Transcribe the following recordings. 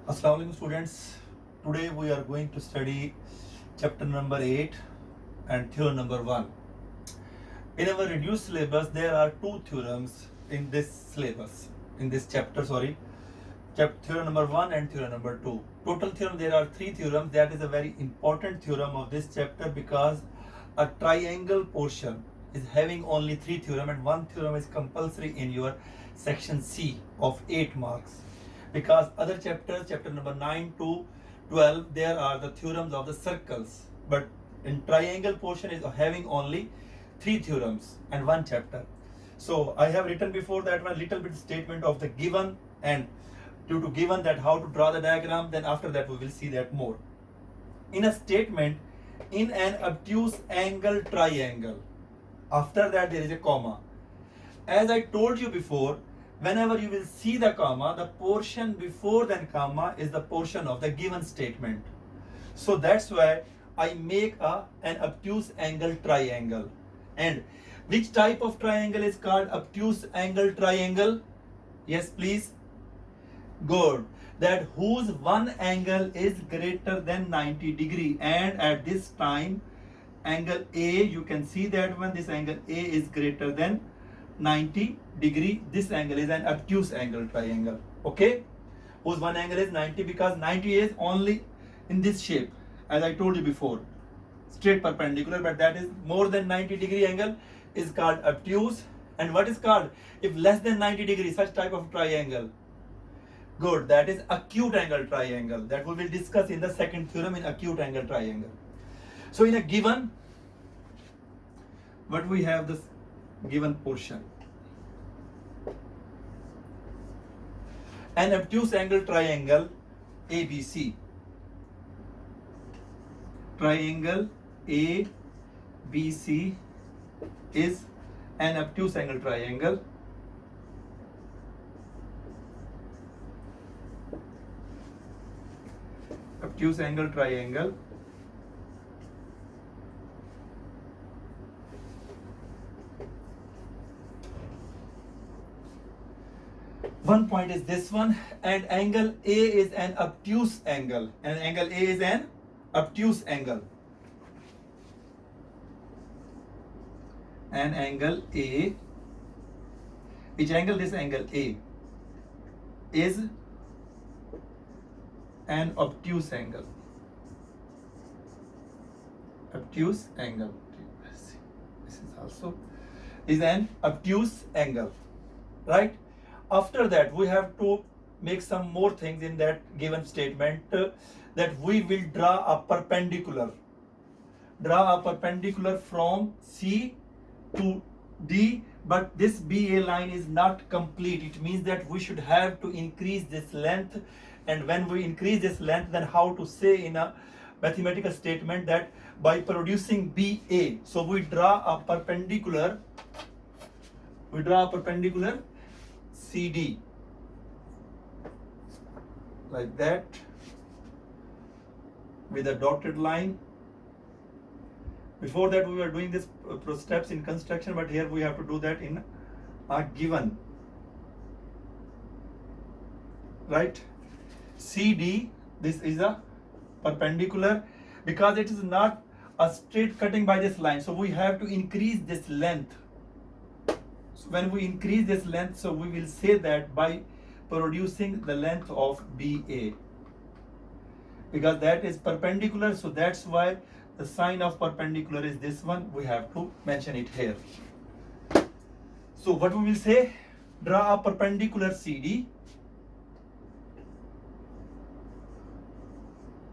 Assalamu alaikum students. Today we are going to study chapter number 8 and theorem number 1. In our reduced syllabus there are two theorems in this syllabus, in this chapter, theorem number 1 and theorem number 2. Total theorem, there are 3 theorems. That is a very important theorem of this chapter because a triangle portion is having only 3 theorem and one theorem is compulsory in your section C of 8 marks. Because other chapters, chapter number 9 to 12, there are the theorems of the circles, but in triangle portion is having only 3 theorems and one chapter. So I have written before that one little bit statement of the given, and due to given that how to draw the diagram, then after that we will see that more. In a statement, in an obtuse angle triangle, after that there is a comma. As I told you before, whenever you will see the comma, the portion before that comma is the portion of the given statement. So that's why I make an obtuse angle triangle. And which type of triangle is called obtuse angle triangle? Yes, please. Good. That whose one angle is greater than 90 degree, and at this time angle A, you can see that one, this angle A is greater than 90 degree. This angle is an obtuse angle triangle. Okay, whose one angle is 90, because 90 is only in this shape, as I told you before, straight perpendicular, but that is more than 90 degree angle is called obtuse. And what is called if less than 90 degree, such type of triangle? Good, that is acute angle triangle, that we will discuss in the second theorem, in acute angle triangle. So in a given, what we have, this given portion, an obtuse angle triangle ABC, triangle ABC is an obtuse angle triangle. Obtuse angle triangle. One point is this one, and angle A is an obtuse angle, and angle A is an obtuse angle. And angle A, which angle? This angle A is an obtuse angle. Obtuse angle. This is also is an obtuse angle, right? After that, we have to make some more things in that given statement, that we will draw a perpendicular. Draw a perpendicular from C to D, but this BA line is not complete. It means that we should have to increase this length. And when we increase this length, then how to say in a mathematical statement that by producing BA, so we draw a perpendicular, CD, like that, with a dotted line. Before that we were doing this steps in construction, but here we have to do that in a given, right? CD, this is a perpendicular, because it is not a straight cutting by this line, so we have to increase this length. So when we increase this length, so we will say that by producing the length of BA, because that is perpendicular, so that's why the sign of perpendicular is this one. We have to mention it here. So what we will say, draw a perpendicular CD,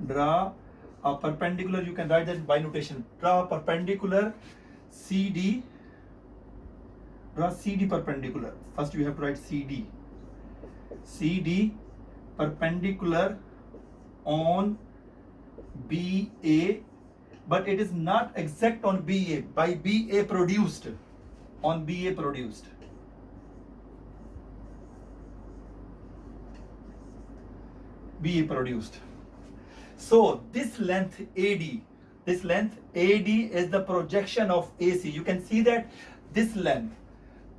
draw a perpendicular, you can write that by notation, draw a perpendicular CD, draw CD perpendicular. First you have to write CD perpendicular on BA, but it is not exact on BA, by BA produced, on BA produced. BA produced. So this length AD is the projection of AC. You can see that this length,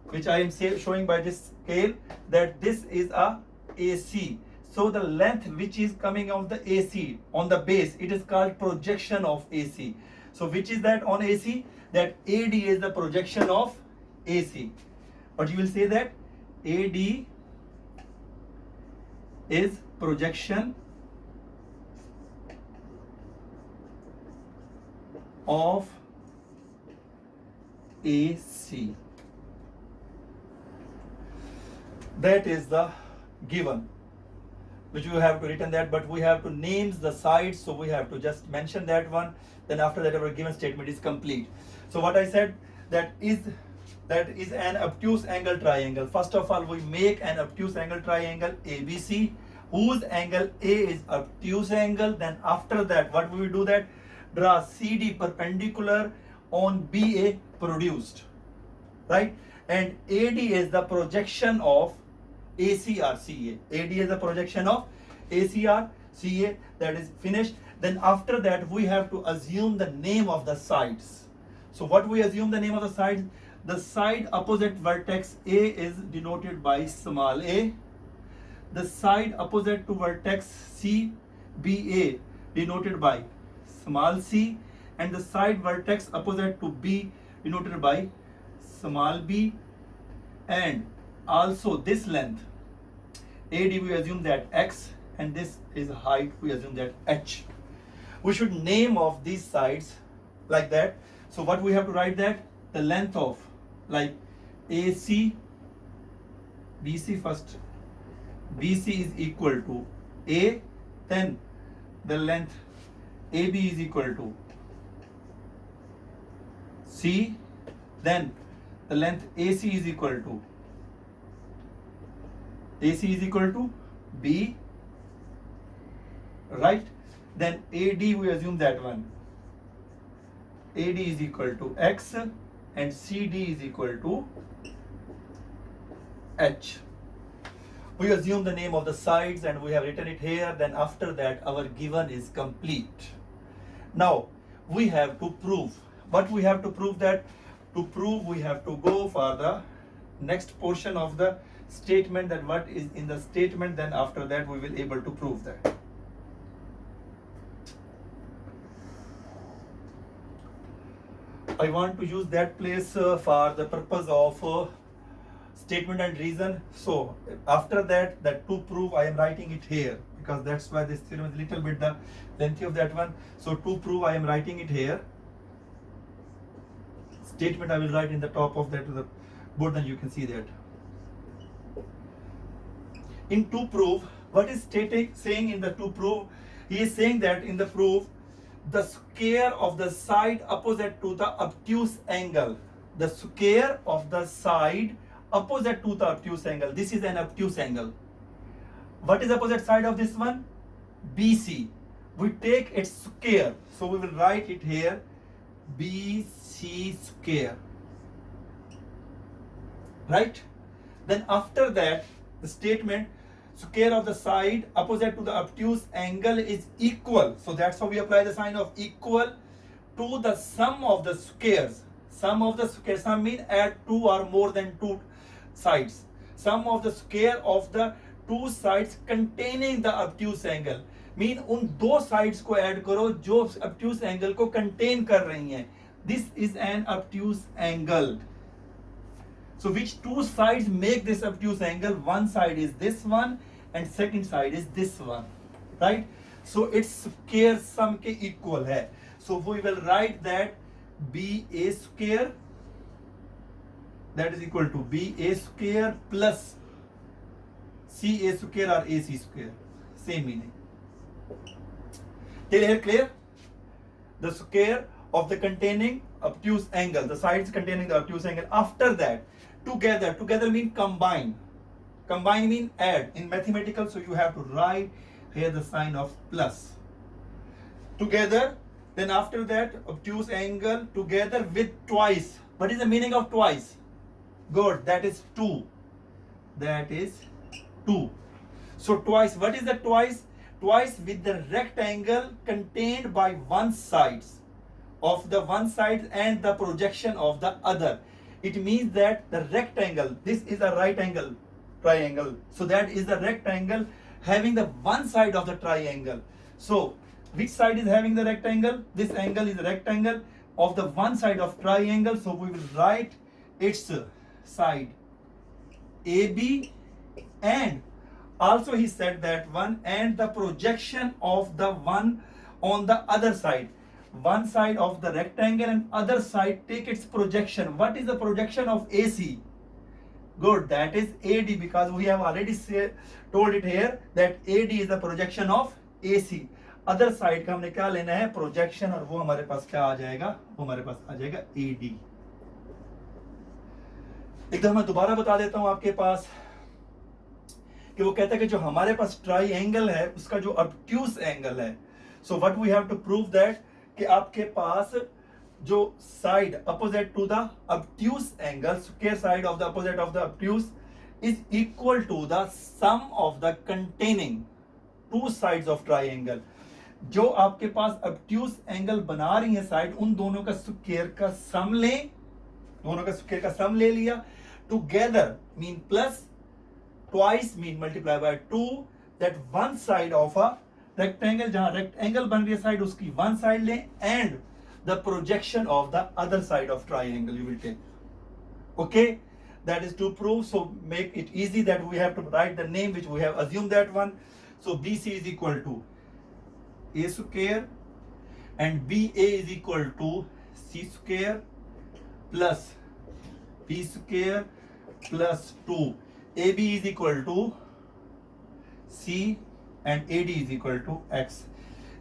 which I am showing by this scale, that this is a AC. So the length which is coming out the AC on the base, it is called projection of AC. So which is that on AC? That AD is the projection of AC. But you will say that AD is projection of AC. That is the given, which we have to written that, but we have to names the sides, so we have to just mention that one. Then after that our given statement is complete. So what I said, that is an obtuse angle triangle. First of all, we make an obtuse angle triangle ABC, whose angle A is obtuse angle. Then after that, what we will do that, draw CD perpendicular on BA produced, right? And AD is the projection of ACR CA. AD is the projection of ACR CA. That is finished. Then after that, we have to assume the name of the sides. So what we assume the name of the sides? The side opposite vertex A is denoted by small a. The side opposite to vertex C, BA, denoted by small c. And the side vertex opposite to B, denoted by small b. And also this length AD, we assume that X, and this is height, we assume that H. We should name of these sides like that. So what we have to write, that the length of, like AC, BC first, BC is equal to A, then the length AB is equal to C, then the length AC is equal to B, right? Then AD, we assume that one, AD is equal to X, and CD is equal to H. We assume the name of the sides and we have written it here. Then after that, our given is complete. Now we have to prove. But we have to prove that, to prove we have to go for the next portion of the statement, that what is in the statement. Then after that, we will able to prove that. I want to use that place for the purpose of statement and reason. So after that, to prove, I am writing it here, because that's why this theorem is little bit the lengthy of that one. So to prove, I am writing it here. Statement I will write in the top of that, the board, and you can see that. In to prove, what is saying in the to prove? He is saying that in the proof, the square of the side opposite to the obtuse angle, the square of the side opposite to the obtuse angle. This is an obtuse angle. What is opposite side of this one? BC. We take its square, so we will write it here, BC square, right? Then after that, the statement, square of the side opposite to the obtuse angle is equal. So that's how we apply the sign of equal to the sum of the squares. Sum of the squares, sum mean add two or more than two sides. Sum of the square of the two sides containing the obtuse angle, mean उन दो sides को add करो जो obtuse angle को contain कर रही हैं. This is an obtuse angle. So which two sides make this obtuse angle? One side is this one and second side is this one, right? So its square sum के equal है. So we will write that BA square, that is equal to BA square plus CA square or AC square. Same meaning. Clear? The square of the containing obtuse angle, the sides containing the obtuse angle. After that, together mean combine. Combine mean add. In mathematical, so you have to write here the sign of plus. Together, then after that, obtuse angle together with twice. What is the meaning of twice? Good, that is 2. That is 2. So twice, what is the twice? Twice with the rectangle contained by one side of the one side and the projection of the other. It means that the rectangle, this is a right angle triangle. So that is the rectangle having the one side of the triangle. So which side is having the rectangle? This angle is a rectangle of the one side of triangle. So we will write its side AB, and also he said that one, and the projection of the one on the other side. One side of the rectangle and other side take its projection. What is the projection of AC? Good, that is AD, because we have already told it here that AD is the projection of AC. Other side का हमने क्या लेना है? Projection, और वो हमारे पास क्या आ जाएगा? वो हमारे पास आ जाएगा AD. एकदम मैं दोबारा बता देता हूं आपके पास कि वो कहता है कि जो हमारे पास ट्राइएंगल है उसका जो ऑब्ट्यूस एंगल है, so what we have to prove that कि आपके पास जो side opposite to the obtuse angle, square side of the opposite of the obtuse is equal to the sum of the containing two sides of triangle. जो आपके पास obtuse angle बना रही है side, उन दोनों का स्क्वायर का सम लें, दोनों का स्क्वायर का सम ले लिया. Together mean plus, twice mean multiply by 2, that one side of a rectangle, जहां rectangle बन रही है साइड उसकी one side लें, and the projection of the other side of triangle you will take. Okay, that is to prove. So make it easy that we have to write the name which we have assumed that one. So BC is equal to A square and BA is equal to C square plus B square plus 2. AB is equal to C and AD is equal to X.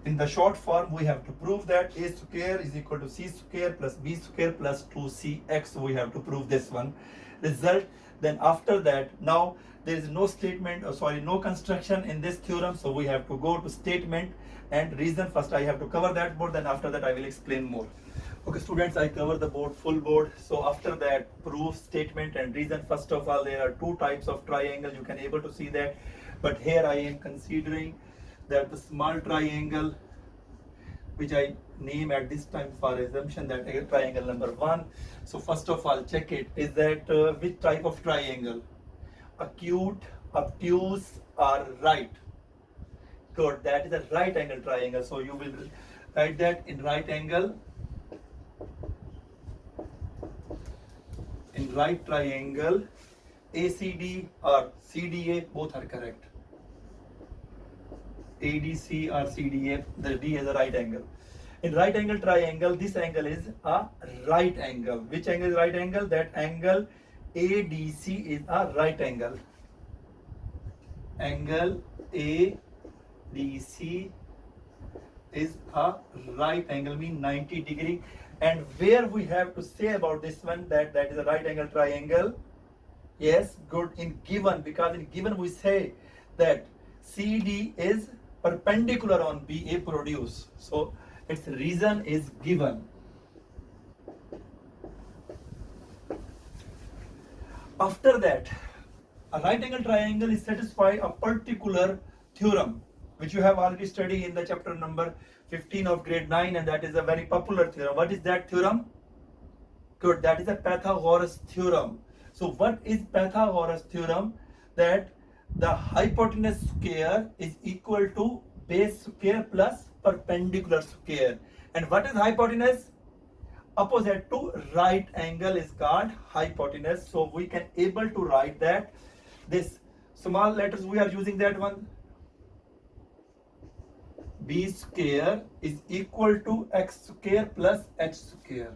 In the short form, we have to prove that A square is equal to C square plus B square plus 2CX. We have to prove this one result. Then after that, now there is no statement, no construction in this theorem. So we have to go to statement and reason. First I have to cover that board, then after that I will explain more. Okay students, I cover the board, full board. So after that, proof, statement and reason. First of all, there are two types of triangle. You can able to see that, but here I am considering that the small triangle, which I name at this time for assumption that triangle number 1. So first of all, check it. Is that which type of triangle? Acute, obtuse or right? Good, that is a right angle triangle. So you will write that in right angle. In right triangle, ACD or CDA, both are correct. ADC or CDA, the D is a right angle. In right angle triangle, this angle is a right angle. Which angle is right angle? That angle ADC is a right angle. Angle ADC is a right angle, mean 90 degree. And where we have to say about this one that is a right angle triangle? Yes, good, in given, because in given we say that CD is perpendicular on BA produce. So its reason is given. After that, a right angle triangle is satisfy a particular theorem which you have already studied in the chapter number 15 of grade 9, and that is a very popular theorem. What is that theorem? Good, that is a Pythagoras theorem. So what is Pythagoras theorem? That the hypotenuse square is equal to base square plus perpendicular square. And what is hypotenuse? Opposite to right angle is called hypotenuse. So we can able to write that this small letters we are using that one. B square is equal to x square plus h square.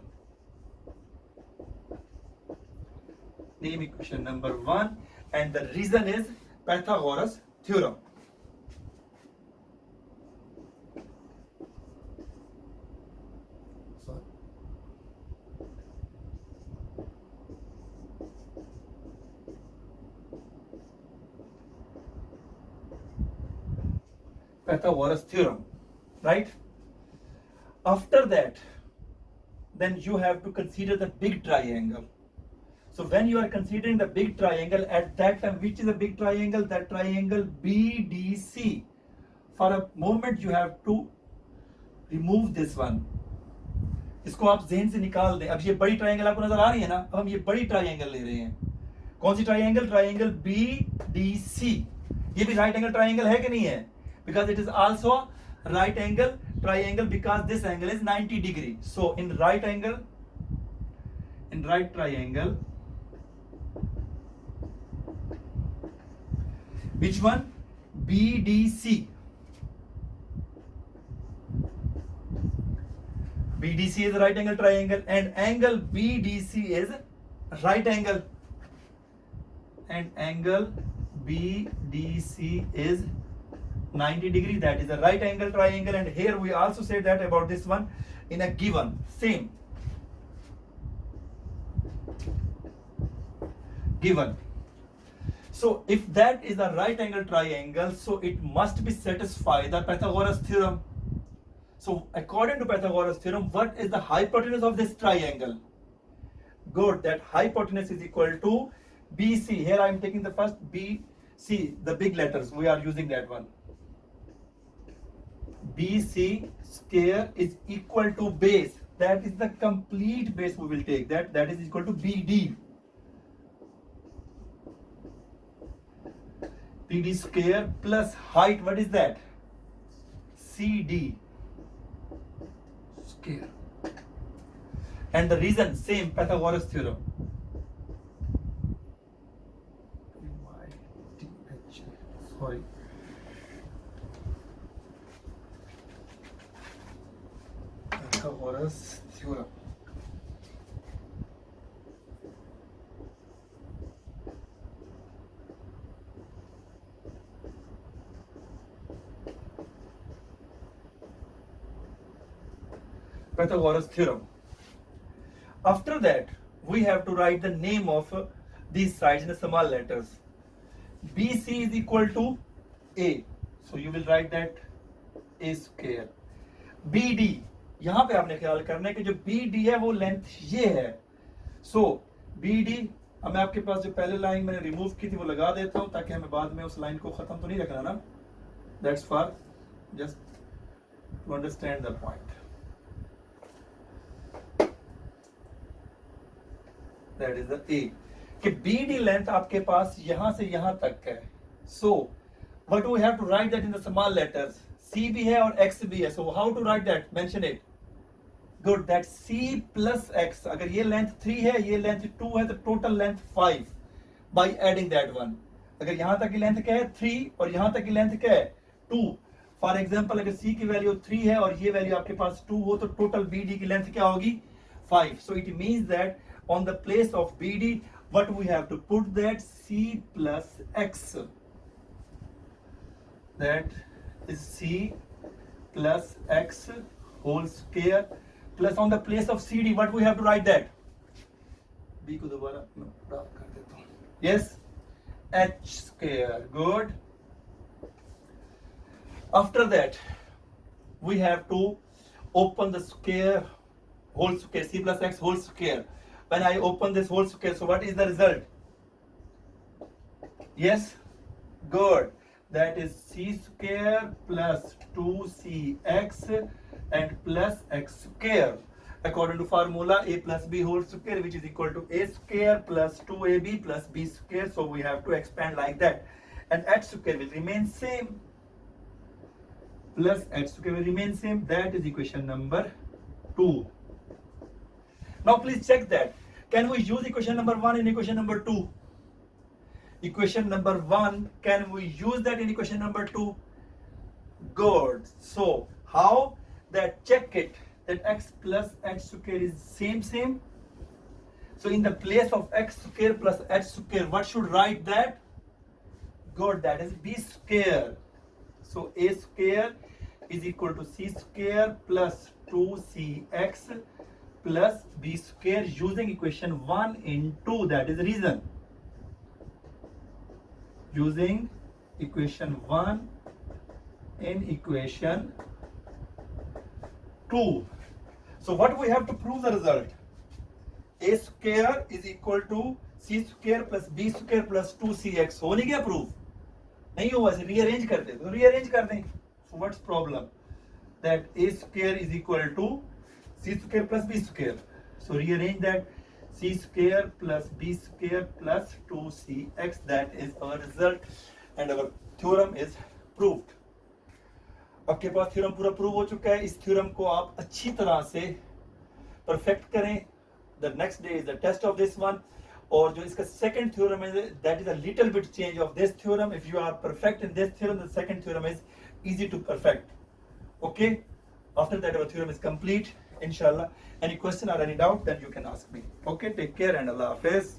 Name equation number 1, and the reason is Pythagoras theorem. Pythagoras theorem, right? After that, then you have to consider the big triangle. So when you are considering the big triangle, at that time, which is a big triangle? That triangle BDC. For a moment you have to remove this one. इसको आप ज़हन से निकाल दें. अब ये बड़ी triangle आपको नजर आ रही है ना? अब हम ये बड़ी ट्रायंगल ले रहे हैं. कौन सी ट्रायंगल? Triangle BDC. ये भी राइट एंगल ट्राइंगल है कि नहीं है? Because it is also right angle triangle because this angle is 90 degree. So in right triangle, which one? BDC. BDC is a right angle triangle and angle BDC is right angle, and angle BDC is 90 degree. That is a right angle triangle. And here we also said that about this one in a given same given. So if that is a right angle triangle, so it must be satisfy the Pythagoras theorem. So according to Pythagoras theorem, what is the hypotenuse of this triangle? Good, that hypotenuse is equal to BC. Here I am taking the first BC, the big letters, we are using that one. BC square is equal to base, that is the complete base we will take, that is equal to BD. BD square plus height, what is that? CD square. And the reason, same Pythagoras theorem. Sorry. Pythagoras theorem. Pythagoras theorem. After that, we have to write the name of these sides in small letters. BC is equal to A. So you will write that A square. BD, यहाँ पे आपने ख्याल करना है कि जो BD है वो लेंथ ये है. So BD, अब मैं आपके पास जो पहले लाइन मैंने रिमूव की थी वो लगा देता हूँ ताकि हमें बाद में उस लाइन को खत्म तो नहीं रखना ना. That's for just to understand the point. That is the A. कि BD लेंथ आपके पास यहां से यहां तक है. So what do we have to write that in the small letters? C भी है और X भी है. So how to write that? Mention it. Good. That C plus X. अगर ये लेंथ 3 है, ये लेंथ 2 है, तो total length 5 by adding that one. अगर यहां तक की लेंथ क्या है 3 और यहां तक की लेंथ क्या है 2. फॉर एग्जाम्पल अगर C की वैल्यू 3 है और ये वैल्यू आपके पास 2 हो तो टोटल BD की लेंथ क्या होगी 5. So it means that on the place of BD, what we have to put that C plus X. That is C plus X whole square plus on the place of CD, what we have to write that? B को दोबारा dark कर देता हूँ. Yes, H square. Good. After that, we have to open the square whole square, C plus X whole square. When I open this whole square, so what is the result? Yes, good. That is C square plus 2CX and plus X square. According to formula, A plus B whole square, which is equal to A square plus 2AB plus B square. So we have to expand like that. And H square will remain same. Plus H square will remain same. That is equation number 2. Now please check that. Can we use equation number 1 in equation number 2? Equation number 1, can we use that in equation number 2? Good. So how? That check it. That X plus H square is same. So in the place of X square plus H square, what should write that? Good. That is B square. So A square is equal to C square plus 2CX plus B square using equation 1 in 2. That is the reason. Using equation 1 in equation 2. So what we have to prove the result? A square is equal to C square plus B square plus 2CX. हो नहीं गया proof? नहीं हुआ, ऐसे rearrange करते तो rearrange कर दें. So what's problem? That A square is equal to C square plus B square. So rearrange that. C square plus B square plus 2CX. That is our result. and our theorem is proved. आपके पास theorem पूरा prove हो चुका है. इस theorem को आप अच्छी तरह से परफेक्ट करें. The next day is the test of this one. और जो इसका second theorem है, that is a little bit change of this theorem. If you are perfect in this theorem, the second theorem is easy to perfect. Okay? After that, our theorem is complete, inshallah. Any question or any doubt, then you can ask me. Okay? Take care and Allah Hafiz.